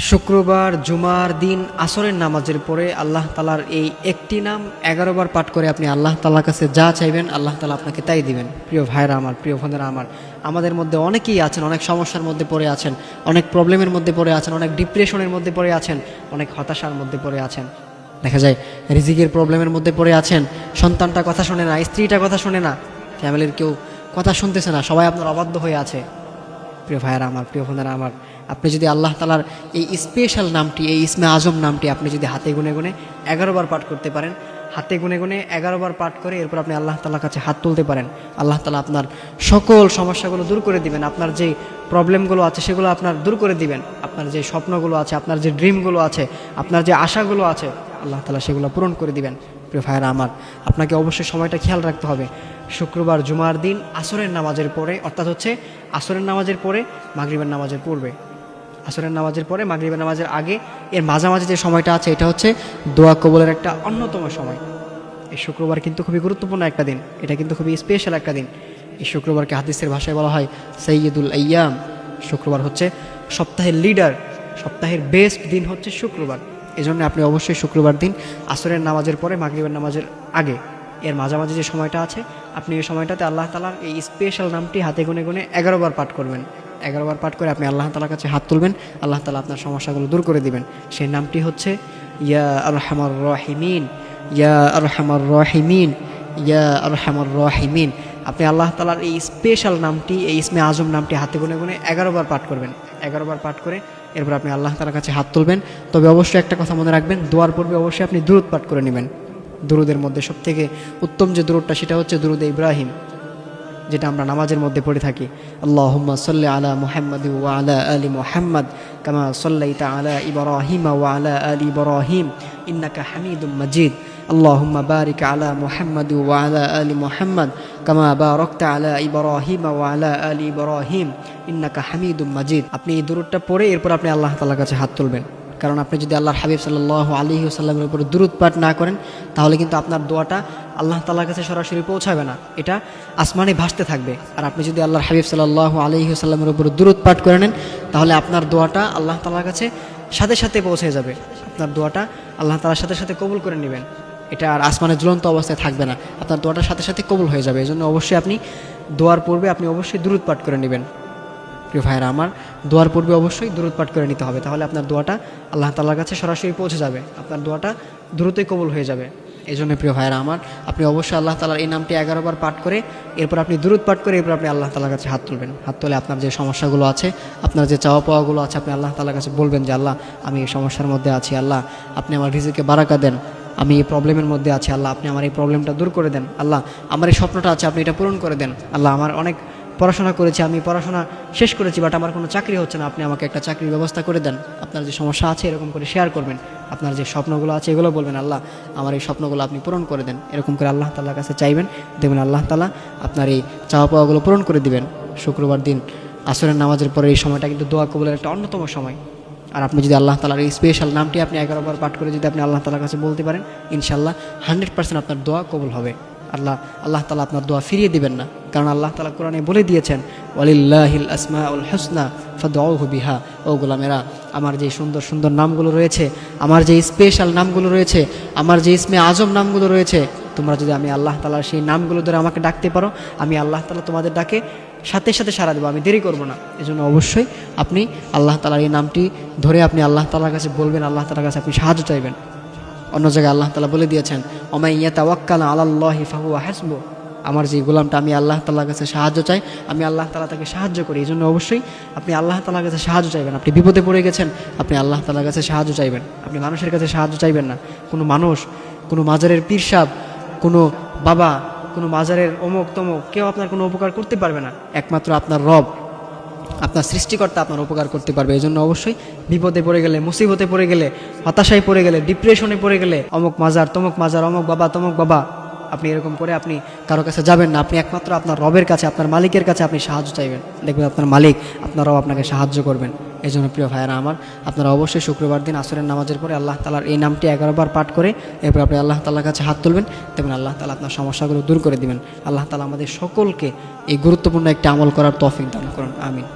শুক্রবার জুমার দিন আসরের নামাজের পরে আল্লাহ তালার এই একটি নাম 11 বার পাঠ করে আপনি আল্লাহ তালার কাছে যা চাইবেন আল্লাহ তালা আপনাকে তাই দিবেন। প্রিয় ভাইরা আমার, প্রিয় বোনেরা আমার, আমাদের মধ্যে অনেকেই আছেন অনেক সমস্যার মধ্যে পড়ে আছেন, অনেক প্রবলেমের মধ্যে পড়ে আছেন, অনেক ডিপ্রেশনের মধ্যে পড়ে আছেন, অনেক হতাশার মধ্যে পড়ে আছেন। দেখা যায় রিজিকের প্রবলেমের মধ্যে পড়ে আছেন, সন্তানটা কথা শোনে না, স্ত্রীটা কথা শোনে না, ফ্যামিলির কেউ কথা শুনতেছে না, সবাই আপনার অবাধ্য হয়ে আছে। প্রিয় ভাইয়েরা আমার, প্রিয় বোনেরা আমার, আপনি যদি আল্লাহ তালার এই স্পেশাল নামটি, এই ইসমে আজম নামটি আপনি যদি হাতে গুনে গুনে 11 বার পাঠ করতে পারেন, হাতে গুনে গুনে 11 বার পাঠ করে এরপর আপনি আল্লাহ তালার কাছে হাত তুলতে পারেন, আল্লাহ তালা আপনার সকল সমস্যাগুলো দূর করে দিবেন। আপনার যে প্রবলেমগুলো আছে সেগুলো আপনার দূর করে দিবেন। আপনার যে স্বপ্নগুলো আছে, আপনার যে ড্রিমগুলো আছে, আপনার যে আশাগুলো আছে, আল্লাহ তালা সেগুলো পূরণ করে দিবেন। প্রিয় ভাইয়েরা আমার, আপনাকে অবশ্যই সময়টা খেয়াল রাখতে হবে। শুক্রবার জুমার দিন আসরের নামাজের পরে, অর্থাৎ হচ্ছে আসরের নামাজের পরে মাগরিবের নামাজের পূর্বে, আসরের নামাজের পরে মাগরিবের নামাজের আগে, এর মাঝামাঝি যে সময়টা আছে এটা হচ্ছে দোয়া কবুলের একটা অন্যতম সময়। এই শুক্রবার কিন্তু খুবই গুরুত্বপূর্ণ একটা দিন, এটা কিন্তু খুবই স্পেশাল একটা দিন। এই শুক্রবারকে হাদিসের ভাষায় বলা হয় সাইয়্যিদুল আইয়াম। শুক্রবার হচ্ছে সপ্তাহের লিডার, সপ্তাহের বেস্ট দিন হচ্ছে শুক্রবার। এই জন্য আপনি অবশ্যই শুক্রবার দিন আসরের নামাজের পরে মাগরিবের নামাজের আগে, এর মাঝামাঝি যে সময়টা আছে, আপনি এই সময়টাতে আল্লাহ তালার এই স্পেশাল নামটি হাতে গুনে গুনে 11 বার পাঠ করবেন। 11 বার পাঠ করে আপনি আল্লাহ তালার কাছে হাত তুলবেন, আল্লাহ তালা আপনার সমস্যাগুলো দূর করে দিবেন। সেই নামটি হচ্ছে ইয়া আরহামার রাহিমিন, ইয়া আরহামার রাহিমিন, ইয়া আরহামার রাহিমিন। আপনি আল্লাহ তালার এই স্পেশাল নামটি, এই ইসমে আজম নামটি হাতে গুনে গুনে 11 বার পাঠ করবেন। 11 বার পাঠ করে এরপর আপনি আল্লাহ তালার কাছে হাত তুলবেন। তবে অবশ্যই একটা কথা মনে রাখবেন, দোয়ার পূর্বে অবশ্যই আপনি দুরূদ পাঠ করে নেবেন। দুরুদের মধ্যে সবথেকে উত্তম যে দুরুদটা সেটা হচ্ছে দুরুদে ইব্রাহিম, যেটা আমরা নামাজের মধ্যে পড়ে থাকি। আল্লাহুম্মা সাল্লি আলা মুহাম্মাদ ওয়া আলা আলি মুহাম্মাদ কামা সাল্লাইতা আলা ইব্রাহিম ওয়া আলা আলি ইব্রাহিম ইন্নাকা হামিদুম মাজিদ। আল্লাহুম্মা বারিক আলা মুহাম্মাদ ওয়া আলা আলি মুহাম্মাদ কামা বারাকতা আলা ইব্রাহিম ওয়া আলা আলি ইব্রাহিম ইন্নাকা হামিদুম মাজিদ। আপনি এই দুরুদটা পড়ে এরপর আপনি আল্লাহ তাআলার কাছে হাত তুলবেন। কারণ আপনি যদি আল্লাহর হাবিব সাল্লাল্লাহু আলাইহি ওয়াসাল্লামের উপরে দুরূদ পাঠ না করেন, তাহলে কিন্তু আপনার দোয়াটা আল্লাহ তাআলার কাছে সরাসরি পৌঁছাবে না, এটা আসমানে ভাসতে থাকবে। আর আপনি যদি আল্লাহর হাবিব সাল্লাল্লাহু আলাইহি ওয়াসাল্লামের উপরে দুরূদ পাঠ করে নেন, তাহলে আপনার দোয়াটা আল্লাহ তাআলার কাছে সাথে সাথে পৌঁছে যাবে। আপনার দোয়াটা আল্লাহ তাআলার সাথে সাথে কবুল করে নেবেন, এটা আর আসমানে ঝুলন্ত অবস্থায় থাকবে না, আপনার দোয়াটার সাথে সাথে কবুল হয়ে যাবে। এই জন্য অবশ্যই আপনি দোয়ার পূর্বে আপনি অবশ্যই দুরূদ পাঠ করে নেবেন। প্রিয় ভাইরা আমার, দোয়ার পূর্বে অবশ্যই দুরূদ পাঠ করে নিতে হবে, তাহলে আপনার দোয়াটা আল্লাহ তাআলার কাছে সরাসরি পৌঁছে যাবে, আপনার দোয়াটা দ্রুতই কবুল হয়ে যাবে। এই জন্য প্রিয় ভাইরা আমার, আপনি অবশ্যই আল্লাহ তাআলার এই নামটি 11 বার পাঠ করে এরপর আপনি দুরূদ পাঠ করে এরপর আপনি আল্লাহ তাআলার কাছে হাত তুলবেন। হাত তুলে আপনার যে সমস্যাগুলো আছে, আপনার যে চাওয়া পাওয়াগুলো আছে, আপনি আল্লাহ তাআলার কাছে বলবেন যে আল্লাহ, আমি এই সমস্যার মধ্যে আছি, আল্লাহ আপনি আমার রিজিকে বারাকা দেন, আমি এই প্রবলেমের মধ্যে আছি, আল্লাহ আপনি আমার এই প্রবলেমটা দূর করে দেন, আল্লাহ আমার এই স্বপ্নটা আছে আপনি এটা পূরণ করে দেন, আল্লাহ আমার অনেক পড়াশোনা করেছি, আমি পড়াশোনা শেষ করেছি বাট আমার কোনো চাকরি হচ্ছে না, আপনি আমাকে একটা চাকরির ব্যবস্থা করে দেন। আপনার যে সমস্যা আছে এরকম করে শেয়ার করবেন, আপনার যে স্বপ্নগুলো আছে এগুলো বলবেন, আল্লাহ আমার এই স্বপ্নগুলো আপনি পূরণ করে দেন। এরকম করে আল্লাহ তাআলার কাছে চাইবেন, দেখবেন আল্লাহ তাআলা আপনার এই চাওয়া পাওয়াগুলো পূরণ করে দিবেন। শুক্রবার দিন আসরের নামাজের পরে এই সময়টা কিন্তু দোয়া কবুলের একটা অন্যতম সময়। আর আপনি যদি আল্লাহ তাআলার এই স্পেশাল নামটি আপনি 11 বার পাঠ করে যদি আপনি আল্লাহ তাআলার কাছে বলতে পারেন, ইনশাআল্লাহ 100% আপনার দোয়া কবুল হবে। আল্লাহ তাআলা আপনার দোয়া ফিরিয়ে দিবেন না, কারণ আল্লাহ তাআলা কোরআনে বলে দিয়েছেন ওয়ালিল্লাহিল আসমাউল হুসনা ফাদউহু বিহা। ও গোলামেরা, আমার যে সুন্দর সুন্দর নামগুলো রয়েছে, আমার যে স্পেশাল নামগুলো রয়েছে, আমার যে ইসমে আজম নামগুলো রয়েছে, তোমরা যদি আমি আল্লাহ তাআলার সেই নামগুলো ধরে আমাকে ডাকতে পারো, আমি আল্লাহ তাআলা তোমাদের ডাকে সাথে সাথে সাড়া দেবো, আমি দেরি করব না। এজন্য অবশ্যই আপনি আল্লাহ তাআলার এই নামটি ধরে আপনি আল্লাহ তাআলার কাছে বলবেন, আল্লাহ তাআলার কাছে আপনি সাহায্য চাইবেন। অন্য জায়গায় আল্লাহ তাআলা বলে দিয়েছেন ওমাই ইয়াতাওয়াক্কাল আলাল্লাহি ফাহুয়া হাসবু। আমার যে গোলামটা আমি আল্লাহ তাআলার কাছে সাহায্য চাই, আমি আল্লাহ তাআলা তাকে সাহায্য করি। এই জন্য অবশ্যই আপনি আল্লাহ তাআলার কাছে সাহায্য চাইবেন। আপনি বিপদে পড়ে গেছেন, আপনি আল্লাহ তাআলার কাছে সাহায্য চাইবেন, আপনি মানুষের কাছে সাহায্য চাইবেন না। কোনো মানুষ, কোনো মাজারের পীর সাহেব, কোনো বাবা, কোনো মাজারের অমুক তমুক কেউ আপনার কোনো উপকার করতে পারবে না, একমাত্র আপনার রব, আপনার সৃষ্টিকর্তা আপনার উপকার করতে পারবে। এই জন্য অবশ্যই বিপদে পড়ে গেলে, মুসিবতে পড়ে গেলে, হতাশায় পড়ে গেলে, ডিপ্রেশনে পড়ে গেলে অমুক মাজার, তমুক মাজার, অমুক বাবা, তমুক বাবা, আপনি এরকম করে আপনি কারো কাছে যাবেন না। আপনি একমাত্র আপনার রবের কাছে, আপনার মালিকের কাছে আপনি সাহায্য চাইবেন, দেখবেন আপনার মালিক, আপনার রব আপনাকে সাহায্য করবেন। এই জন্য প্রিয় ভাইয়েরা আমার, আপনারা অবশ্যই শুক্রবার দিন আসরের নামাজের পরে আল্লাহ তাআলার এই নামটি 11 বার পাঠ করে এরপর আপনি আল্লাহ তাআলার কাছে হাত তুলবেন, দেখবেন আল্লাহ তাআলা আপনার সমস্যাগুলো দূর করে দিবেন। আল্লাহ তাআলা আমাদের সকলকে এই গুরুত্বপূর্ণ একটা আমল করার তৌফিক দান করুন, আমিন।